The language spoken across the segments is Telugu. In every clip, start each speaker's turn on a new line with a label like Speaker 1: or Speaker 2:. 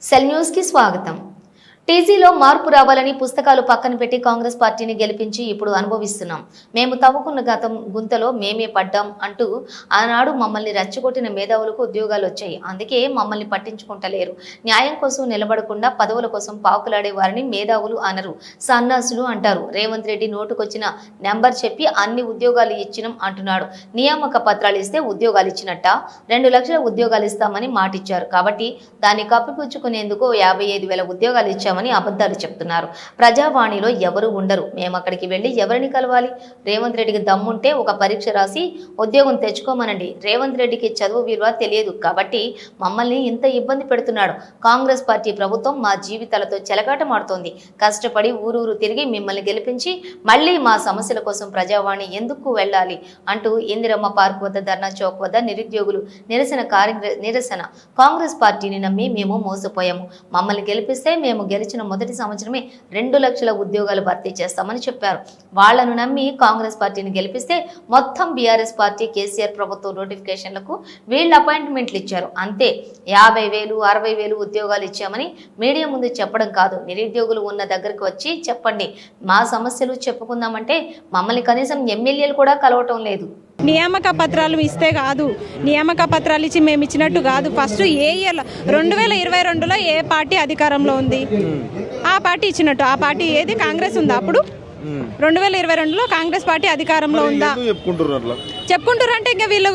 Speaker 1: సెల్ న్యూస్ కి స్వాగతం. టీజీలో మార్పు రావాలని పుస్తకాలు పక్కన పెట్టి కాంగ్రెస్ పార్టీని గెలిపించి ఇప్పుడు అనుభవిస్తున్నాం. మేము తవ్వుకున్న గతం గుంతలో మేమే పడ్డాం అంటూ ఆనాడు మమ్మల్ని రెచ్చగొట్టిన మేధావులకు ఉద్యోగాలు వచ్చాయి. అందుకే మమ్మల్ని పట్టించుకుంటలేరు. న్యాయం కోసం నిలబడకుండా పదవుల కోసం పాకులాడే వారిని మేధావులు అనరు, సన్నాసులు అంటారు. రేవంత్ రెడ్డి నోటుకొచ్చిన నెంబర్ చెప్పి అన్ని ఉద్యోగాలు ఇచ్చినాం అంటున్నాడు. నియామక పత్రాలు ఇస్తే ఉద్యోగాలు ఇచ్చినట్ట? 2 లక్షల ఉద్యోగాలు ఇస్తామని మాటిచ్చారు కాబట్టి దాన్ని కప్పిపుచ్చుకునేందుకు 55,000 ఉద్యోగాలు ఇచ్చారు అని అబద్ధాలు చెప్తున్నారు. ప్రజావాణిలో ఎవరు ఉండరు. మేము అక్కడికి వెళ్ళి ఎవరిని కలవాలి? రేవంత్ రెడ్డికి దమ్ముంటే ఒక పరీక్ష రాసి ఉద్యోగం తెచ్చుకోమనండి. రేవంత్ రెడ్డికి చదువు విలువ తెలియదు కాబట్టి మమ్మల్ని ఇంత ఇబ్బంది పెడుతున్నాడు. కాంగ్రెస్ పార్టీ ప్రభుత్వం మా జీవితాలతో చెలగాటమాడుతోంది. కష్టపడి ఊరూరు తిరిగి మిమ్మల్ని గెలిపించి మళ్ళీ మా సమస్యల కోసం ప్రజావాణి ఎందుకు వెళ్ళాలి అంటూ ఇందిరమ్మ పార్క్ వద్ద ధర్నా చౌక్ వద్ద నిరుద్యోగులు నిరసన. కాంగ్రెస్ పార్టీని నమ్మి మేము మోసపోయాము. మమ్మల్ని గెలిపిస్తే మేము గెలిచిన మొదటి సంవత్సరమే 2 లక్షల ఉద్యోగాలు భర్తీ చేస్తామని చెప్పారు. వాళ్లను నమ్మి కాంగ్రెస్ పార్టీని గెలిపిస్తే మొత్తం బీఆర్ఎస్ పార్టీ కేసీఆర్ ప్రభుత్వం నోటిఫికేషన్లకు వీళ్ళు అపాయింట్మెంట్లు ఇచ్చారు. అంతే 50,000 60,000 ఉద్యోగాలు ఇచ్చామని మీడియా ముందు చెప్పడం కాదు, నిరుద్యోగులు ఉన్న దగ్గరికి వచ్చి చెప్పండి. మా సమస్యలు చెప్పుకుందామంటే మమ్మల్ని కనీసం ఎమ్మెల్యేలు కూడా కలవటం లేదు.
Speaker 2: నియామక పత్రాలు ఇస్తే కాదు, నియామక పత్రాలు ఇచ్చి మేము ఇచ్చినట్టు కాదు. ఫస్ట్ ఏ ఇయర్లో 2022లో ఏ పార్టీ అధికారంలో ఉంది ఆ పార్టీ ఇచ్చినట్టు. ఆ పార్టీ ఏది? కాంగ్రెస్ ఉందా? అప్పుడు 2022లో కాంగ్రెస్ పార్టీ అధికారంలో ఉందా? చెప్పుకుంటారు అంటే ఇంకా వీళ్ళు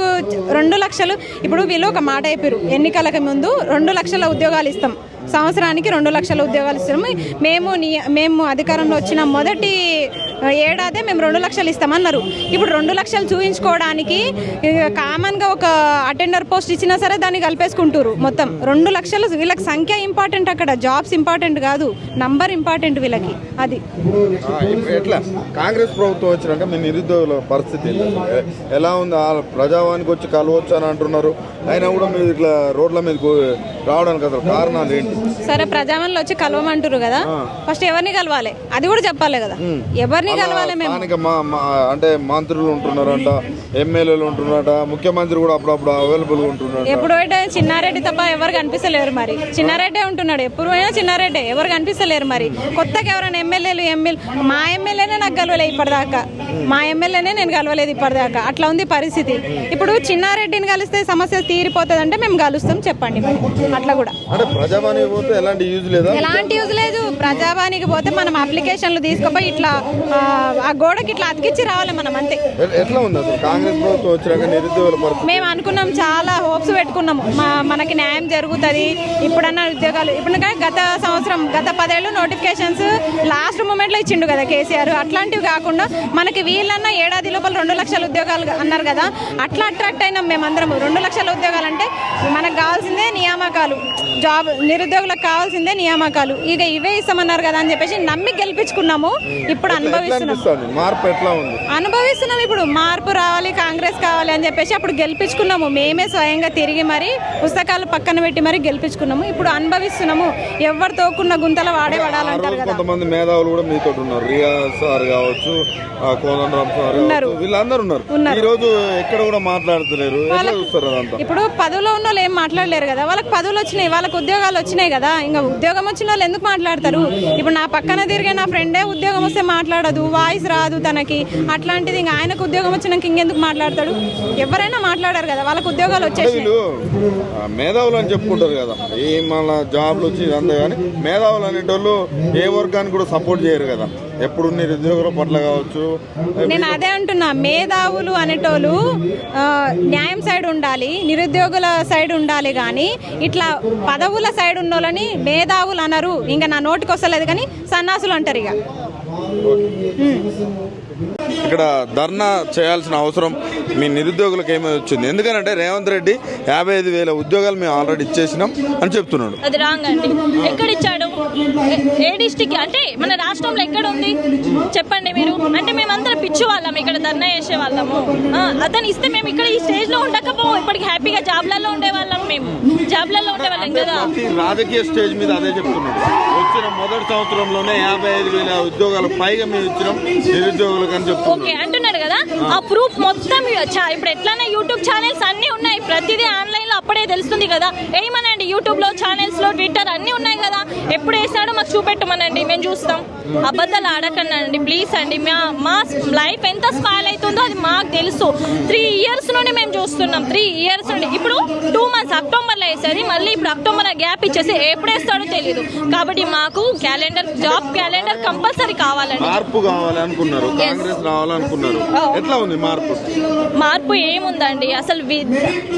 Speaker 2: 2 లక్షలు. ఇప్పుడు వీళ్ళు ఒక మాట చెప్పారు ఎన్నికలకు ముందు, 2 లక్షల ఉద్యోగాలు ఇస్తాం, సంవత్సరానికి 2 లక్షల ఉద్యోగాలు ఇస్తాము. మేము అధికారంలో వచ్చిన మొదటి ఏడాదే మేము 2 లక్షలు ఇస్తామన్నారు. ఇప్పుడు 2 లక్షలు చూపించుకోవడానికి కామన్గా ఒక అటెండర్ పోస్ట్ ఇచ్చినా సరే దాన్ని కలిపేసుకుంటారు. మొత్తం 2 లక్షలు. వీళ్ళకి సంఖ్య ఇంపార్టెంట్, అక్కడ జాబ్స్ ఇంపార్టెంట్ కాదు, నంబర్ ఇంపార్టెంట్ వీళ్ళకి. అది
Speaker 3: ఎట్లా కాంగ్రెస్ ప్రభుత్వం వచ్చినాక మీ నిరుద్యోగుల పరిస్థితి ఎలా ఉంది? ప్రజావానికి వచ్చి కలవచ్చు అని అంటున్నారు, అయినా కూడా మీరు ఇట్లా రోడ్ల మీద రావడానికి అసలు కారణాలు ఏంటి?
Speaker 2: సరే, ప్రజావాణిలో వచ్చి కలవమంటారు కదా, ఫస్ట్ ఎవరిని కలవాలి అది కూడా చెప్పాలి కదా. ఎవరిని కలవాలి? మేము
Speaker 3: అంటే మంత్రులు ఉంటున్నారంట, ఎమ్మెల్యేలు ఉంటున్నారట, ముఖ్యమంత్రి కూడా అప్పుడప్పుడు అవైలబుల్ ఉంటున్నారు.
Speaker 2: ఎప్పుడు పోయినా చిన్నారెడ్డి తప్ప ఎవరు కనిపిస్తలేరు. మరి చిన్నారెడ్డే ఉంటున్నాడు, ఎప్పుడు పోయినా చిన్నారెడ్డే, ఎవరు కనిపిస్తలేరు. మరి కొత్తగా ఎవరైనా మా ఎమ్మెల్యేనే నాకు కలవలేదు ఇప్పటిదాకా, మా ఎమ్మెల్యేనే నేను కలవలేదు ఇప్పటిదాకా. అట్లా ఉంది పరిస్థితి. ఇప్పుడు చిన్నారెడ్డిని కలిస్తే సమస్య తీరిపోతుంది అంటే మేము కలుస్తాం, చెప్పండి. మరి అట్లా కూడా
Speaker 3: ఎలాంటి
Speaker 2: యూజ్ లేదు. ప్రజావానికి పోతే మనం అప్లికేషన్లు తీసుకుపోయి ఇట్లా ఆ గోడకి ఇట్లా అతికిచ్చి రావాలి మనం, అంతే.
Speaker 3: ఎట్లా ఉంది అసలు కాంగ్రెస్ ప్రభుత్వం వచ్చాక నిరుద్యోగుల పరిస్థితి?
Speaker 2: మేము అనుకున్నాం, చాలా హోప్స్ పెట్టుకున్నాము మనకి న్యాయం జరుగుతుంది ఇప్పుడన్నా ఉద్యోగాలు. ఇప్పుడు గత సంవత్సరం, గత 10 ఏళ్ళు నోటిఫికేషన్స్ లాస్ట్ మూమెంట్లో ఇచ్చిండు కదా కేసీఆర్. అట్లాంటివి కాకుండా మనకి వీళ్ళన్నా ఏడాది లోపల 2 లక్షల ఉద్యోగాలు అన్నారు కదా, అట్లా అట్రాక్ట్ అయినాం మేమందరం. 2 లక్షల ఉద్యోగాలు అంటే మనకు కావాల్సిందే నియామకాలు, జాబ్ నిరుద్యోగులకు కావాల్సిందే నియామకాలు. ఇక ఇవే ఇస్తామన్నారు కదా అని చెప్పేసి నమ్మి గెలిపించుకున్నాము. ఇప్పుడు అనుభవిస్తున్నాం. ఇప్పుడు మార్పు రావాలి, కాంగ్రెస్ కావాలి అని చెప్పేసి అప్పుడు గెలిపించుకున్నాము. మేమే స్వయంగా తిరిగి మరి పుస్తకాలు పక్కన పెట్టి మరి గెలిపించుకున్నాము. ఇప్పుడు అనుభవిస్తున్నాము. ఎవరు తోకున్న గుంతల వాడే పడాలంటారు కదా.
Speaker 3: కొంతమంది మేధావులు కూడా మీతో ఉన్నారు, రియాజ్ సార్ కావచ్చు, కోదండరామ్ సార్ కావచ్చు, వీళ్ళందరూ ఉన్నారు. ఈ రోజు ఎక్కడ కూడా మాట్లాడతలేరు.
Speaker 2: ఇప్పుడు పదవిలో ఉన్న వాళ్ళు ఏం మాట్లాడలేరు కదా, వాళ్ళకి పదవులు వచ్చినాయి, వాళ్ళకి ఉద్యోగాలు వచ్చినాయి కదా. ఇంకా ఉద్యోగం వచ్చిన వాళ్ళు ఎందుకు మాట్లాడతారు? ఇప్పుడు నా పక్కన తిరిగే నా ఫ్రెండే ఉద్యోగం వస్తే మాట్లాడదు, వాయిస్ రాదు తనకి. అట్లాంటిది ఇంకా ఆయనకు ఉద్యోగం వచ్చినాక ఇంకెందుకు మాట్లాడతాడు? ఎవరైనా మాట్లాడారు కదా, వాళ్ళకి ఉద్యోగాలు వచ్చేసి.
Speaker 3: మేధావులు అని చెప్పుకుంటారు కదా, ఏ మన జాబ్లు వచ్చి అంతే. కానీ మేధావులు అనేటోళ్ళు ఏ వర్గానికి కూడా సపోర్ట్ చేయరు కదా, ఎప్పుడు నిరుద్యోగుల పట్ల కావచ్చు.
Speaker 2: నేను అదే అంటున్నా, మేధావులు అనేటోళ్ళు న్యాయం సైడ్ ఉండాలి, నిరుద్యోగుల సైడ్ ఉండాలి. కానీ ఇట్లా పదవుల సైడ్ ఉన్నోళ్ళని మేధావులు అనరు. ఇంకా నా నోటికి వస్తలేదు కానీ సన్నాసులు అంటారు. ఇక
Speaker 3: ఇక్కడ ధర్నా చేయాల్సిన అవసరం మీ నిరుద్యోగులకు ఏమీ వచ్చింది? ఎందుకంటే రేవంత్ రెడ్డి 55,000 ఉద్యోగాలు మేము ఆల్రెడీ ఇచ్చేసినాం అని చెప్తున్నాడు.
Speaker 4: అది రాంగ్ అండి. ఎక్కడ ఇచ్చాడు? ఏ డిస్టిక్ అంటే మన రాష్ట్రంలో ఎక్కడ ఉంది చెప్పండి మీరు? అంటే మేమందరం పిచ్చి వాళ్ళం, ఇక్కడ ధర్నా చేసే వాళ్ళము. అతను ఇస్తే మేము ఇక్కడ ఈ స్టేజ్ లో ఉండకపో, ఇప్పటికి హ్యాపీగా జాబ్లలో ఉండే వాళ్ళము. మేము జాబ్లలో ఉండే వాళ్ళం కదా.
Speaker 3: ప్రతి రాజకీయ స్టేజ్ మీద అదే చెప్తున్నాడు. వచ్చిన మొదటి సంవత్సరంలోనే 55,000 ఉద్యోగాలు పైగా మేము ఇచ్చినాం నిరుద్యోగులకు అని చెప్తున్నాం.
Speaker 4: ఓకే అంటున్నాడు కదా, ఆ ప్రూఫ్ మొత్తం ఇప్పుడు ఎట్లానే యూట్యూబ్ ఛానల్స్ అన్ని ఉన్నాయి, ప్రతిదీ ఆన్లైన్ లో అప్పుడే తెలుస్తుంది కదా. ఏమనండి యూట్యూబ్ లో, ఛానల్స్ లో, ట్విట్టర్ అన్ని ఉన్నాయి కదా. ఎప్పుడు వేసాడో మాకు చూపెట్టమనండి, మేము చూస్తాం. అబద్ధాలు ఆడకండి ప్లీజ్ అండి. మా లైఫ్ ఎంత స్పాయిల్ అవుతుందో అది మాకు తెలుసు. 3 years నుండి మేము చూస్తున్నాం. 3 years నుండి. ఇప్పుడు 2 months అక్టోబర్లో వేసేది, మళ్ళీ ఇప్పుడు అక్టోబర్ గ్యాప్ ఇచ్చేసి ఎప్పుడు వేస్తాడో తెలియదు. కాబట్టి మాకు క్యాలెండర్, జాబ్ క్యాలెండర్ కంపల్సరీ కావాలండి.
Speaker 3: మార్పు కావాలనుకున్నారు, కాంగ్రెస్ రావాలనుకున్నారు. ఎట్లా ఉంది మార్పు?
Speaker 4: మార్పు ఏముందండి అసలు.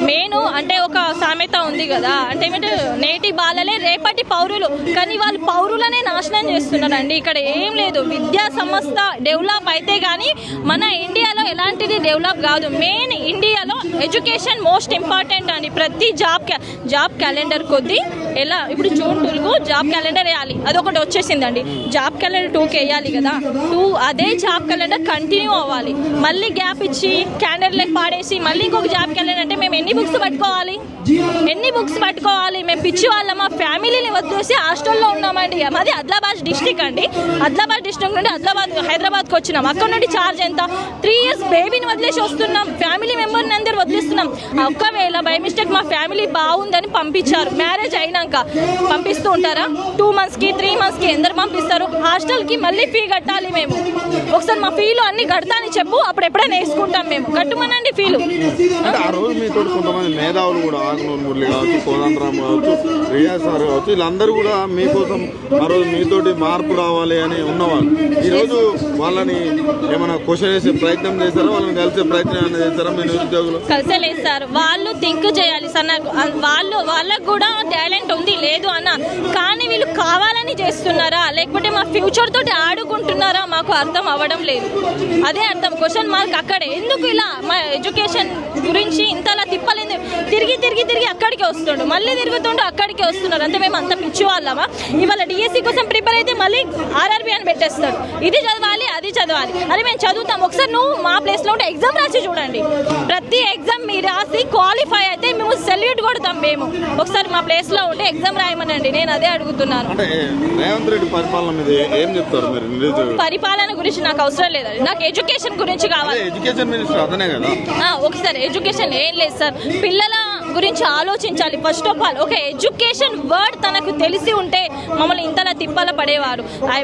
Speaker 4: మెయిన్ అంటే ఒక సామెత ఉంది కదా, అంటే ఏమంటే నేటి బాలలే రేపటి పౌరులు, కానీ వాళ్ళు పౌరులనే నాశనం చేస్తున్నారండి. ఇక్కడ ఏం లేదు. విద్యా సంస్థ డెవలప్ అయితే కానీ మన ఇండియాలో ఎలాంటిది డెవలప్ కాదు. మెయిన్ ఇండియాలో ఎడ్యుకేషన్ మోస్ట్ ఇంపార్టెంట్ అండి. ప్రతి జాబ్ క్యాలెండర్ కొద్ది ఎలా ఇప్పుడు జూన్ 2కు జాబ్ క్యాలెండర్ వేయాలి, అదొకటి వచ్చేసిందండి. జాబ్ క్యాలెండర్ 2కి వేయాలి కదా, అదే జాబ్ క్యాలెండర్ కంటిన్యూ అవ్వాలి. మళ్ళీ గ్యాప్ ఇచ్చి క్యాలెండర్ పాడేసి మళ్ళీ ఇంకొక జాబ్ క్యాలెండర్ అంటే మేము ఎన్ని బుక్స్ పట్టుకోవాలి? మేము పిచ్చి వాళ్ళ మా ఫ్యామిలీని వదిలేసి హాస్టల్లో ఉన్నామండి. మాది ఆదిలాబాద్ డిస్టిక్ అండి. ఆదిలాబాద్ డిస్టిక్ నుండి హైదరాబాద్కి వచ్చినాం. అక్కడ నుండి ఛార్జ్ ఎంత? 3 years బేబీని వదిలేసి వస్తున్నాం. ఫ్యామిలీ మెంబర్ని అందరు వదిలేస్తున్నాం. ఒక్కవేళ బై మిస్టేక్ మా ఫ్యామిలీ బాగుందని పంపించారు, మ్యారేజ్ అయినాక పంపిస్తూ ఉంటారా? 2 monthsకి 3 monthsకి ఎందరు పంపిస్తారు? హాస్టల్కి మళ్ళీ ఫీ కట్టాలి. మేము ఒకసారి మా ఫీలు అన్ని కడతా అని చెప్పు, అప్పుడు ఎప్పుడైనా వేసుకుంటాం. మేము కట్టుమనండి ఫీలు.
Speaker 3: అంటే ఆ రోజు మీతో కొంతమంది మేధావులు కూడా, ఆగ్నూరు మురళి కావచ్చు, కోదండరామ్ కావచ్చు, రియాజ్ సార్ కావచ్చు, వీళ్ళందరూ కూడా మీకోసం ఆ రోజు మీతోటి మార్పు రావాలి అని ఉన్నవాళ్ళు. ఈరోజు వాళ్ళని ఏమైనా క్వశ్చన్ వేసే ప్రయత్నం చేస్తారా? వాళ్ళని కలిసే ప్రయత్నం ఏమైనా చేస్తారా మీ నిరుద్యోగులు?
Speaker 4: కలిసలేదు సార్. వాళ్ళు థింక్ చేయాలి సార్. వాళ్ళకు కూడా టాలెంట్ ఉంది, లేదు అన్న, కానీ వీళ్ళు కావాలని చేస్తున్నారా లేకపోతే మా ఫ్యూచర్ తోటి ఆడుకుంటున్నారా మాకు అర్థం అవ్వడం లేదు. అదే అర్థం. క్వశ్చన్ మార్క్ అక్కడే. ఎందుకు ఇలా మా ఎడ్యుకేషన్ గురించి ఇంతలా తిప్పలేదు? తిరిగి అక్కడికి వస్తుండు, మళ్ళీ తిరుగుతుండు, అక్కడికి వస్తున్నారు. అంటే మేము అంత పిచ్చి వాళ్ళమా? ఇవాళ డిఎస్సి కోసం ప్రిపేర్ అయితే మళ్ళీ ఆర్ఆర్బి అని పెట్టేస్తాడు. ఇది చదవాలి, అది చదవాలి. అది మేము చదువుతాం. ఒకసారి నువ్వు మా ప్లేస్ లో ఉంటే ఎగ్జామ్ రాసి చూడండి. ప్రతి ఎగ్జామ్ మీరు రాసి క్వాలిఫై అయితే మేము సెల్యూట్ కొడతాం. మేము ఒకసారి మా ప్లేస్ లో ఉంటే ఎగ్జామ్ రాయమనండి. నేను అదే అడుగుతున్నాను.
Speaker 3: రేవంత్ రెడ్డి పరిపాలన మీద ఏం చెప్తారు మీరు నిరుద్యోగులు?
Speaker 4: పరిపాలన గురించి నాకు అవసరం లేదండి, నాకు ఎడ్యుకేషన్ గురించి కావాలి.
Speaker 3: ఎడ్యుకేషన్ మినిస్టర్ అతనే కదా.
Speaker 4: ఒకసారి ఎడ్యుకేషన్ ఏం లేదు సార్, పిల్లల గురించి ఆలోచించాలి ఫస్ట్ ఆఫ్ ఆల్. ఒక ఎడ్యుకేషన్ వర్డ్ తనకు తెలిసి ఉంటే మమ్మల్ని ఇంతలా తిప్పల పడేవారు.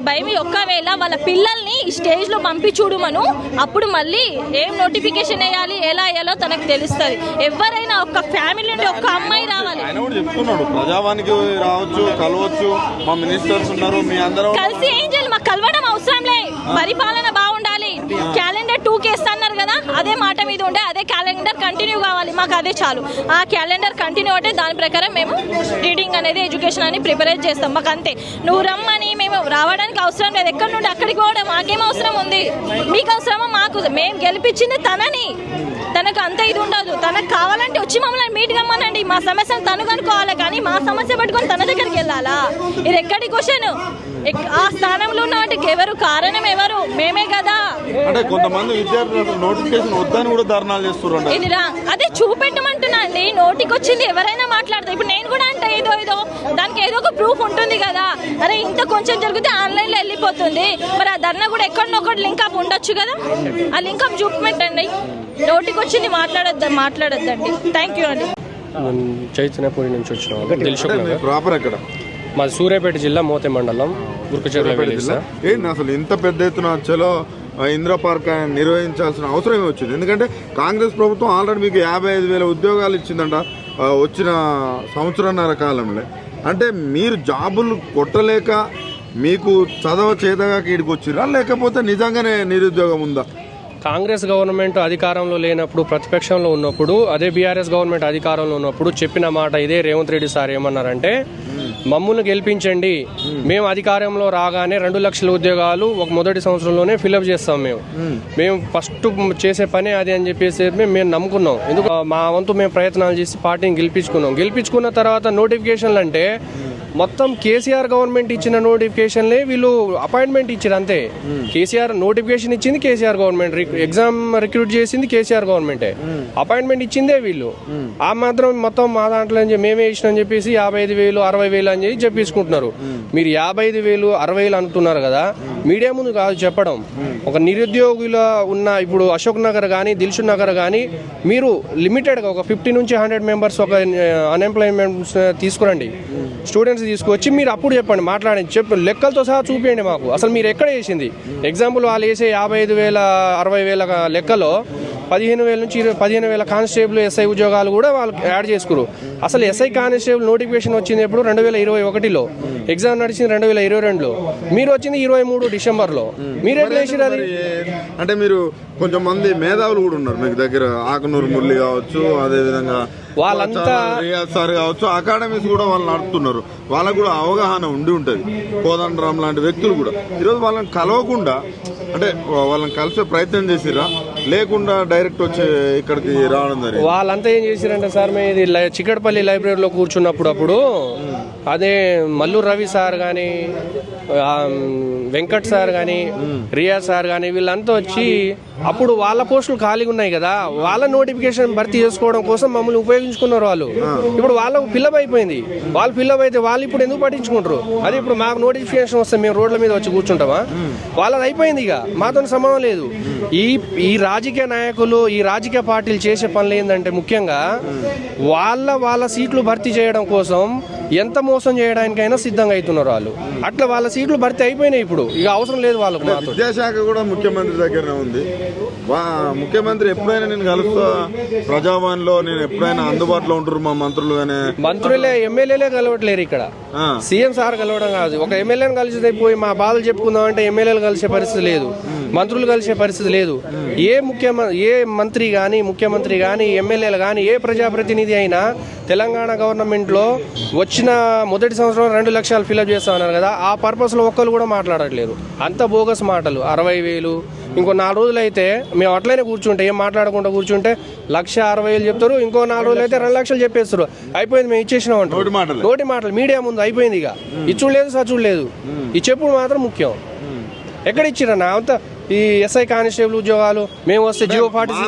Speaker 4: భయం ఒక్కవేళ వాళ్ళ పిల్లల్ని ఈ స్టేజ్ లో పంపి చూడమను, అప్పుడు మళ్ళీ ఏం నోటిఫికేషన్ వేయాలి, ఎలా వేయాలో తనకు తెలుస్తుంది. ఎవరైనా ఒక ఫ్యామిలీ నుండి ఒక అమ్మాయి రావాలి.
Speaker 3: ఆయన కూడా చెప్తున్నాడు ప్రజావానికి రావచ్చు, కలవచ్చు, మా మినిస్టర్స్ ఉన్నారు, మీ అందరూ
Speaker 4: కలిసి ఏం చేయాలి? మాకు కలవడం అవసరం లే, పరిపాలన బాగుండాలి. క్యాలెండర్ 2కి వేస్తున్నారు కదా, అదే మాట మీద ఉండే అదే క్యాలెండర్ కంటిన్యూ కావాలి. మాకు అదే చాలు. ఆ క్యాలెండర్ కంటిన్యూ అంటే దాని ప్రకారం మేము రీడింగ్ అనేది, ఎడ్యుకేషన్ అని ప్రిపేర్ చేస్తాం. మాకు అంతే. నువ్వు రమ్మని మేము రావడానికి అవసరం లేదు. ఎక్కడి నుండి అక్కడికి పోవడం మాకేం అవసరం ఉంది? మీకు అవసరమా? మాకు మేము గెలిపించింది తనని. తనకు అంత ఇది ఉండదు. తనకు కావాలంటే వచ్చి మమ్మల్ని మీట్ కమ్మనండి. మా సమస్యను తను కనుక్కోవాలి, కానీ మా సమస్య పట్టుకొని తన దగ్గరికి వెళ్ళాలా? ఇది ఎక్కడి క్వశ్చన్? ఆ స్థానంలో ఉన్నవాటికి ఎవరు కారణం? ఎవరు? మేమే కదా.
Speaker 3: అంటే కొంతమంది విద్యార్థులు నోటిఫికేషన్ వద్దని కూడా ధర్నాలు చేస్తున్నారు.
Speaker 4: ఇదిరా అదే చూపెట్టమంటున్నా అండి. నోటికి వచ్చింది ఎవరైనా మాట్లాడతారు. ఇప్పుడు నేను కూడా అంటే ఏదో దానికి ఏదో ఒక ప్రూఫ్ ఉంటుంది కదా. అరే ఇంత కొంచెం జరిగితే ఆన్లైన్ లో వెళ్ళిపోతుంది, మరి ఆ ధర్నా కూడా ఎక్కడనొక్కటి లింకప్ ఉండొచ్చు కదా. ఆ లింకప్ చూపెట్టండి. నోటికి వచ్చింది మాట్లాడొద్దండి. థ్యాంక్ యూ అండి.
Speaker 5: చైతన్యపూరి నుంచి వచ్చినాం. దిల్సుఖ్ నగర్.
Speaker 3: ప్రాపర్ ఎక్కడ?
Speaker 5: మాది సూర్యాపేట జిల్లా, మోతే మండలం, గుర్కచెర్ల విలేజ్.
Speaker 3: ఏంటి అసలు ఇంత పెద్ద ఎత్తున చలో ఇందిరా పార్క్ నిర్వహించాల్సిన అవసరం వచ్చింది? ఎందుకంటే కాంగ్రెస్ ప్రభుత్వం ఆల్రెడీ మీకు 55,000 ఉద్యోగాలు ఇచ్చిందంట వచ్చిన సంవత్సరంన్నర కాలంలో. అంటే మీరు జాబులు కొట్టలేక మీకు చదవ చేతగా ఈడికి వచ్చిరా, లేకపోతే నిజంగానే నిరుద్యోగం ఉందా?
Speaker 5: కాంగ్రెస్ గవర్నమెంట్ అధికారంలో లేనప్పుడు, ప్రతిపక్షంలో ఉన్నప్పుడు, అదే బీఆర్ఎస్ గవర్నమెంట్ అధికారంలో ఉన్నప్పుడు చెప్పిన మాట ఇదే. రేవంత్ రెడ్డి సార్ ఏమన్నారంటే, మమ్మల్ని గెలిపించండి, మేము అధికారంలో రాగానే 2 లక్షల ఉద్యోగాలు ఒక మొదటి సంవత్సరంలోనే ఫిల్అప్ చేస్తాం. మేము ఫస్ట్ చేసే పని అది అని చెప్పేసి మేము నమ్ముకున్నాం. ఎందుకు మా వంతు మేము ప్రయత్నాలు చేసి పార్టీని గెలిపించుకున్న తర్వాత నోటిఫికేషన్లు అంటే మొత్తం కేసీఆర్ గవర్నమెంట్ ఇచ్చిన నోటిఫికేషన్లే వీళ్ళు అపాయింట్మెంట్ ఇచ్చారు అంతే. కేసీఆర్ నోటిఫికేషన్ ఇచ్చింది కేసీఆర్ గవర్నమెంట్, ఎగ్జామ్ రిక్రూట్ చేసింది కేసీఆర్ గవర్నమెంటే, అపాయింట్మెంట్ ఇచ్చిందే వీళ్ళు. ఆ మాత్రం మొత్తం మా దాంట్లో మేమే ఇచ్చినా అని చెప్పేసి 55,000 60,000 అని చెప్పి చెప్పేసుకుంటున్నారు. మీరు 55,000 60,000 అంటున్నారు కదా, మీడియా ముందు కాదు చెప్పడం. ఒక నిరుద్యోగుల ఉన్న ఇప్పుడు అశోక్ నగర్ కానీ దిల్షుక్ నగర్ కానీ మీరు లిమిటెడ్గా ఒక 50 నుంచి 100 మెంబర్స్ ఒక అన్ఎంప్లాయ్మెంట్ తీసుకురండి, స్టూడెంట్స్ తీసుకొచ్చి మీరు అప్పుడు చెప్పండి, మాట్లాడండి, లెక్కలతో సహా చూపించండి మాకు అసలు మీరు ఎక్కడ వేసింది. ఎగ్జాంపుల్ వాళ్ళు వేసే 55,000 60,000 లెక్కలో 15,000 నుంచి 15,000 కానిస్టేబుల్ ఎస్ఐ ఉద్యోగాలు కూడా వాళ్ళు యాడ్ చేసుకురు. అసలు ఎస్ఐ కానిస్టేబుల్ నోటిఫికేషన్ వచ్చింది ఎప్పుడు 2021లో, ఎగ్జామ్ నడిచింది 2022లో, మీరు వచ్చింది 23 డిసెంబర్లో. మీరు ఎట్లా వేసారు అది?
Speaker 3: అంటే మీరు కొంచెం మంది మేధావులు కూడా ఉన్నారు మీకు దగ్గర, ఆకునూరు మురళి కావచ్చు, అదేవిధంగా
Speaker 5: వాళ్ళంతా
Speaker 3: రియాజ్ సార్ కావచ్చు, అకాడమీస్ కూడా వాళ్ళు నడుపుతున్నారు, వాళ్ళకు కూడా అవగాహన ఉండి ఉంటుంది. కోదండరామ్ లాంటి వ్యక్తులు కూడా ఈరోజు వాళ్ళని కలవకుండా, అంటే వాళ్ళని కలిసే ప్రయత్నం చేసిరా లేకుండా డైరెక్ట్ వచ్చి ఇక్కడికి రావడం జరిగింది?
Speaker 5: వాళ్ళంతా ఏం చేశారంటే సార్, మేము ఇది చిక్కడపల్లి లైబ్రరీలో కూర్చున్నప్పుడు అప్పుడు అదే మల్లు రవి సార్ కానీ వెంకట్ సార్ కానీ రియాజ్ సార్ కానీ వీళ్ళంతా వచ్చి అప్పుడు వాళ్ళ పోస్టులు ఖాళీగా ఉన్నాయి కదా, వాళ్ళ నోటిఫికేషన్ భర్తీ చేసుకోవడం కోసం మమ్మల్ని ఉపయోగించుకున్నారు వాళ్ళు. ఇప్పుడు వాళ్ళకు ఫిల్అప్ అయిపోయింది, వాళ్ళు ఫిల్అప్ అయితే వాళ్ళు ఇప్పుడు ఎందుకు పట్టించుకుంటారు? అది ఇప్పుడు మాకు నోటిఫికేషన్ వస్తే మేము రోడ్ల మీద వచ్చి కూర్చుంటామా? వాళ్ళది అయిపోయింది, ఇక మాతో సంబంధం లేదు. ఈ రాజకీయ నాయకులు ఈ రాజకీయ పార్టీలు చేసే పనులు ఏంటంటే ముఖ్యంగా వాళ్ళ సీట్లు భర్తీ చేయడం కోసం ఎంత మోసం చేయడానికైనా సిద్ధంగా అవుతున్నారు వాళ్ళు. అట్లా వాళ్ళ సీట్లు భర్తీ అయిపోయినాయి, ఇప్పుడు ఇక అవసరం లేదు వాళ్ళకు.
Speaker 3: విద్యాశాఖ కూడా ముఖ్యమంత్రి దగ్గరనే ఉంది. ముఖ్యమంత్రి ఎప్పుడైనా నేను కలుస్తా, ప్రజావాణిలో నేను ఎప్పుడైనా అందుబాటులో ఉంటారు మా మంత్రులు కానీ.
Speaker 5: మంత్రులే ఎమ్మెల్యేలే కలవట్లేరు ఇక్కడ, సీఎం సార్ కలవడం కాదు. ఒక ఎమ్మెల్యేని కలిసి పోయి మా బాధలు చెప్పుకుందాం అంటే ఎమ్మెల్యేలు కలిసే పరిస్థితి లేదు, మంత్రులు కలిసే పరిస్థితి లేదు. ఏ మంత్రి కానీ ముఖ్యమంత్రి కానీ ఎమ్మెల్యేలు కానీ ఏ ప్రజాప్రతినిధి అయినా తెలంగాణ గవర్నమెంట్లో వచ్చిన మొదటి సంవత్సరం 2 లక్షలు ఫిల్అప్ చేస్తామన్నారు కదా, ఆ పర్పస్లో ఒక్కరు కూడా మాట్లాడట్లేదు. అంత బోగస్ మాటలు. 60,000 ఇంకో 4 రోజులు అయితే మేము అట్లనే కూర్చుంటే, ఏం మాట్లాడకుండా కూర్చుంటే 1,60,000 చెప్తారు, ఇంకో 4 రోజులు అయితే 2 లక్షలు చెప్పేస్తారు. అయిపోయింది, మేము ఇచ్చేసినాం అంటారు. నోటి మాటలు మీడియా ముందు అయిపోయింది. ఇక ఇచ్చుడు లేదు సచ్చుడు లేదు, ఈ చెప్పుడు మాత్రం ముఖ్యం. ఎక్కడ ఇచ్చిరన్నా అంత ఈ ఎస్ఐ కానిస్టేబుల్ ఉద్యోగాలు మేము వస్తే జియో 40